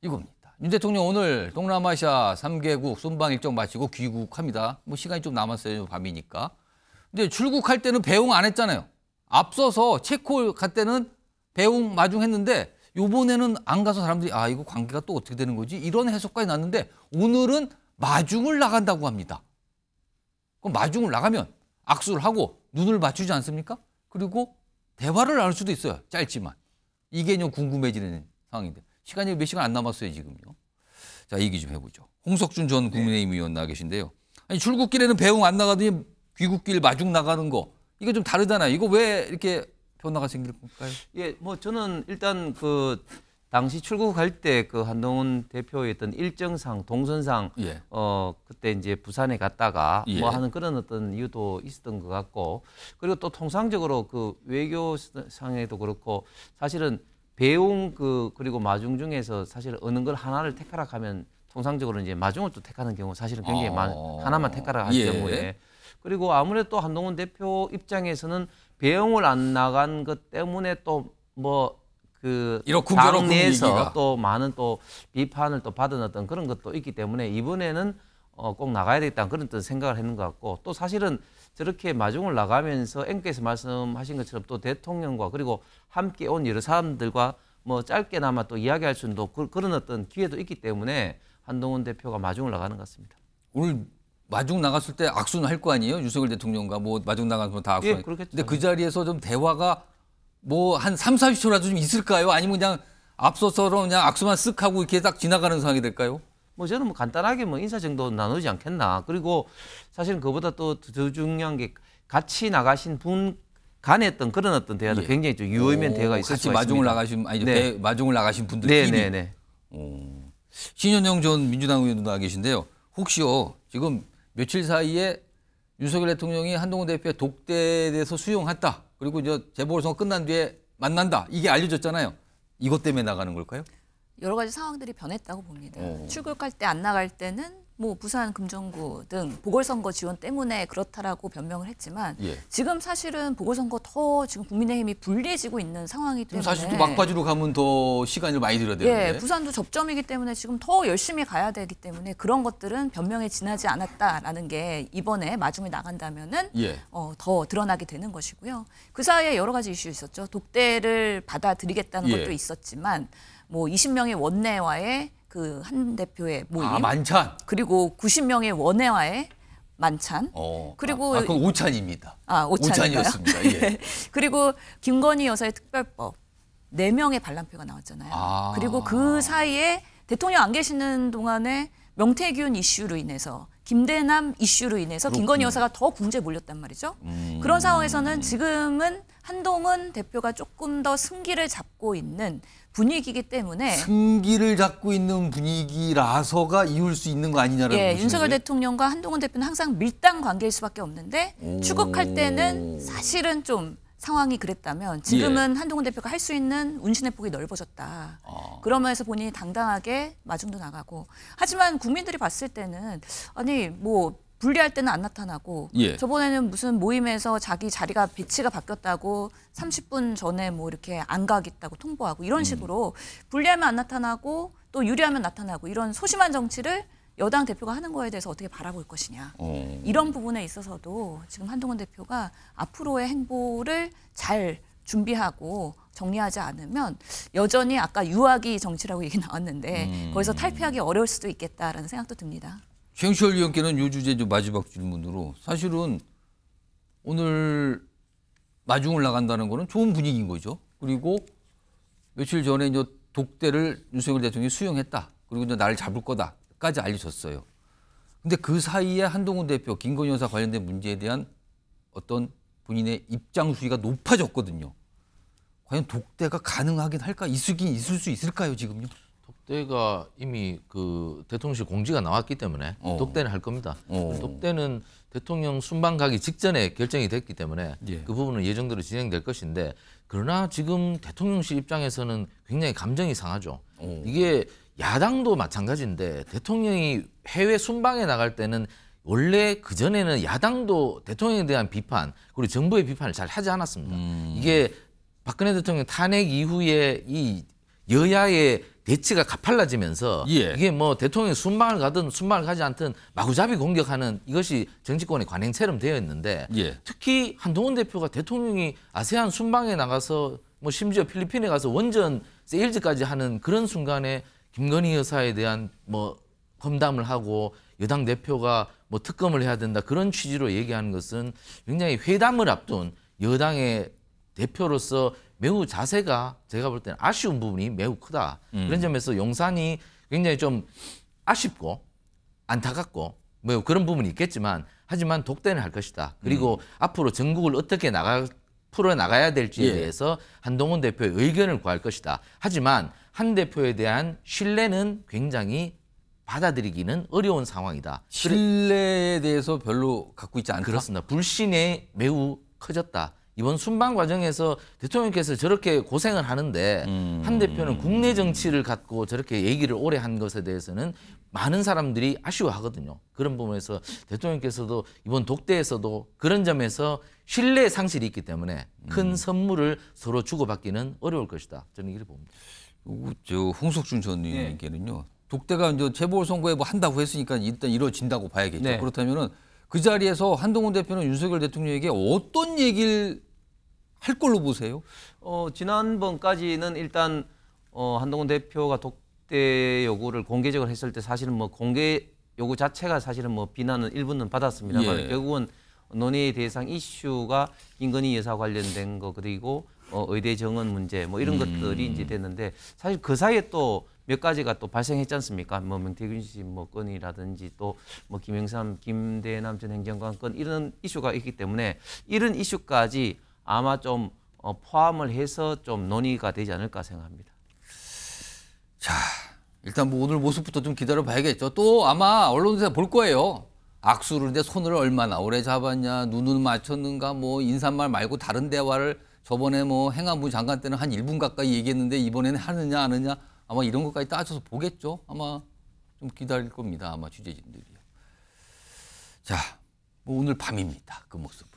이겁니다. 윤 대통령 오늘 동남아시아 3개국 순방 일정 마치고 귀국합니다. 뭐 시간이 좀 남았어요. 밤이니까. 근데 출국할 때는 배웅 안 했잖아요. 앞서서 체코 갈 때는 배웅 마중했는데 요번에는 안 가서 사람들이 아 이거 관계가 또 어떻게 되는 거지? 이런 해석까지 났는데 오늘은 마중을 나간다고 합니다. 그럼 마중을 나가면 악수를 하고 눈을 맞추지 않습니까? 그리고 대화를 나눌 수도 있어요. 짧지만. 이게 좀 궁금해지는 상황인데. 시간이 몇 시간 안 남았어요, 지금요. 자, 얘기 좀 해보죠. 홍석준 전 국민의힘 의원 나와 계신데요. 아니, 출국길에는 배웅 안 나가더니 귀국길 마중 나가는 거. 이거 좀 다르잖아요. 이거 왜 이렇게 변화가 생길 걸까요? 예, 뭐 저는 일단 그 당시 출국할 때 그 한동훈 대표의 어떤 일정상, 동선상, 예. 그때 이제 부산에 갔다가 예. 뭐 하는 그런 어떤 이유도 있었던 것 같고, 그리고 또 통상적으로 그 외교상에도 그렇고 사실은 배웅 그리고 마중 중에서 사실 어느 걸 하나를 택하라 하면 통상적으로 이제 마중을 또 택하는 경우 사실은 굉장히 하나만 택하라 할 예. 경우에, 그리고 아무래도 또 한동훈 대표 입장에서는 배웅을 안 나간 것 때문에 또 뭐 그 당내에서 또 많은 또 비판을 또 받은 어떤 그런 것도 있기 때문에 이번에는 꼭 나가야 되겠다 그런 또 생각을 했는 것 같고, 또 사실은 저렇게 마중을 나가면서 앵께서 말씀하신 것처럼 또 대통령과 그리고 함께 온 여러 사람들과 뭐 짧게나마 또 이야기할 수 있는 그런 어떤 기회도 있기 때문에 한동훈 대표가 마중을 나가는 것 같습니다. 오늘 마중 나갔을 때 악수는 할 거 아니에요? 윤석열 대통령과 뭐 마중 나가면 다 악수. 예, 그렇겠죠. 근데 그 자리에서 좀 대화가 뭐 한 3, 40초라도 좀 있을까요? 아니면 그냥 앞서처럼 그냥 악수만 쓱 하고 이렇게 딱 지나가는 상황이 될까요? 뭐 저는 뭐 간단하게 뭐 인사 정도 나누지 않겠나. 그리고 사실은 그보다 또 더 중요한 게 같이 나가신 분 간에 어떤 그런 어떤 대화도 예. 굉장히 좀 유의미한 대화가 있을 같이 수가 마중을 있습니다. 나가신 아니 네. 마중을 나가신 분들끼리. 네네네. 신현영 전 민주당 의원도 나와 계신데요. 혹시요 지금 며칠 사이에 윤석열 대통령이 한동훈 대표의 독대에 대해서 수용했다. 그리고 이제 재보궐선거 끝난 뒤에 만난다. 이게 알려졌잖아요. 이것 때문에 나가는 걸까요? 여러 가지 상황들이 변했다고 봅니다. 출국할 때 안 나갈 때는 뭐 부산, 금정구 등 보궐선거 지원 때문에 그렇다라고 변명을 했지만 예. 지금 사실은 보궐선거 더 지금 국민의힘이 불리해지고 있는 상황이기 때문에 사실 또 막바지로 가면 더 시간을 많이 들여야 되는데. 예, 부산도 접점이기 때문에 지금 더 열심히 가야 되기 때문에 그런 것들은 변명에 지나지 않았다라는 게 이번에 마중에 나간다면은 예. 더 드러나게 되는 것이고요. 그 사이에 여러 가지 이슈 있었죠. 독대를 받아들이겠다는 예. 것도 있었지만 뭐 20명의 원내와의 그 한 대표의 모임, 만찬. 그리고 90명의 원내와의 만찬, 그리고 그건 오찬입니다. 오찬인가요? 오찬이었습니다. 예. 그리고 김건희 여사의 특별법 4명의 반란표가 나왔잖아요. 그리고 그 사이에 대통령 안 계시는 동안에 명태균 이슈로 인해서 김대남 이슈로 인해서 김건희 여사가 더 궁지에 몰렸단 말이죠. 그런 상황에서는 지금은 한동훈 대표가 조금 더 승기를 잡고 있는 분위기이기 때문에 승기를 잡고 있는 분위기라서가 이을 수 있는 거 아니냐라는 예, 것인데. 윤석열 대통령과 한동훈 대표는 항상 밀당 관계일 수밖에 없는데 출국할 때는 사실은 좀 상황이 그랬다면 지금은 한동훈 대표가 할 수 있는 운신의 폭이 넓어졌다. 그러면서 본인이 당당하게 마중도 나가고. 하지만 국민들이 봤을 때는 아니 뭐 분리할 때는 안 나타나고 저번에는 무슨 모임에서 자기 자리가 배치가 바뀌었다고 30분 전에 뭐 이렇게 안 가겠다고 통보하고 이런 식으로 분리하면 안 나타나고 또 유리하면 나타나고 이런 소심한 정치를 여당 대표가 하는 거에 대해서 어떻게 바라볼 것이냐. 이런 부분에 있어서도 지금 한동훈 대표가 앞으로의 행보를 잘 준비하고 정리하지 않으면 여전히 아까 유아기 정치라고 얘기 나왔는데 거기서 탈피하기 어려울 수도 있겠다라는 생각도 듭니다. 최영철 의원께는 이 주제 좀 마지막 질문으로 사실은 오늘 마중을 나간다는 거는 좋은 분위기인 거죠. 그리고 며칠 전에 이제 독대를 윤석열 대통령이 수용했다. 그리고 이제 나를 잡을 거다까지 알려졌어요. 근데 그 사이에 한동훈 대표, 김건희 여사 관련된 문제에 대한 어떤 본인의 입장 수위가 높아졌거든요. 과연 독대가 가능하긴 할까? 있을 수 있을까요, 지금요? 독대가 이미 그 대통령실 공지가 나왔기 때문에 독대는 할 겁니다. 독대는 대통령 순방 가기 직전에 결정이 됐기 때문에 그 부분은 예정대로 진행될 것인데, 그러나 지금 대통령실 입장에서는 굉장히 감정이 상하죠. 이게 야당도 마찬가지인데 대통령이 해외 순방에 나갈 때는 원래 그전에는 야당도 대통령에 대한 비판 그리고 정부의 비판을 잘 하지 않았습니다. 이게 박근혜 대통령 탄핵 이후에 이 여야의 대치가 가팔라지면서 예. 이게 뭐 대통령이 순방을 가든 순방을 가지 않든 마구잡이 공격하는 이것이 정치권의 관행처럼 되어 있는데 예. 특히 한동훈 대표가 대통령이 아세안 순방에 나가서 뭐 심지어 필리핀에 가서 원전 세일즈까지 하는 그런 순간에 김건희 여사에 대한 뭐 험담을 하고 여당 대표가 뭐 특검을 해야 된다 그런 취지로 얘기하는 것은 굉장히 회담을 앞둔 여당의 대표로서 매우 자세가 제가 볼 때는 아쉬운 부분이 매우 크다. 그런 점에서 용산이 굉장히 좀 아쉽고 안타깝고 뭐 그런 부분이 있겠지만 하지만 독대는 할 것이다. 그리고 앞으로 전국을 어떻게 풀어나가야 될지에 대해서 한동훈 대표의 의견을 구할 것이다. 하지만 한 대표에 대한 신뢰는 굉장히 받아들이기는 어려운 상황이다. 신뢰에 대해서 별로 갖고 있지 않다. 그렇습니다. 불신이 매우 커졌다. 이번 순방 과정에서 대통령께서 저렇게 고생을 하는데 한 대표는 국내 정치를 갖고 저렇게 얘기를 오래 한 것에 대해서는 많은 사람들이 아쉬워하거든요. 그런 부분에서 대통령께서도 이번 독대에서도 그런 점에서 신뢰 상실이 있기 때문에 큰 선물을 서로 주고받기는 어려울 것이다. 저는 이렇게 봅니다. 저 홍석준 전 의원님께는요. 독대가 이제 재보궐선거에 뭐 한다고 했으니까 일단 이루어진다고 봐야겠죠. 네. 그렇다면은 그 자리에서 한동훈 대표는 윤석열 대통령에게 어떤 얘기를 할 걸로 보세요? 지난번까지는 일단 한동훈 대표가 독대 요구를 공개적으로 했을 때 사실은 뭐 공개 요구 자체가 사실은 뭐 비난은 일부는 받았습니다만 예. 결국은 논의 대상 이슈가 김건희 여사 관련된 거 그리고 의대 정원 문제 뭐 이런 것들이 이제 됐는데 사실 그 사이에 또 몇 가지가 또 발생했지 않습니까? 뭐 명태균 씨 뭐 건이라든지 또 뭐 김영삼, 김대남 전 행정관 건 이런 이슈가 있기 때문에 이런 이슈까지 아마 좀 포함을 해서 좀 논의가 되지 않을까 생각합니다. 자, 일단 뭐 오늘 모습부터 좀 기다려 봐야겠죠. 또 아마 언론에서 볼 거예요. 악수를 했는데 손을 얼마나 오래 잡았냐, 눈을 맞췄는가, 뭐 인사말 말고 다른 대화를 저번에 뭐 행안부 장관 때는 한 1분 가까이 얘기했는데 이번에는 하느냐 안 하느냐 아마 이런 것까지 따져서 보겠죠. 아마 좀 기다릴 겁니다. 아마 취재진들이요. 자, 뭐 오늘 밤입니다. 그 모습은.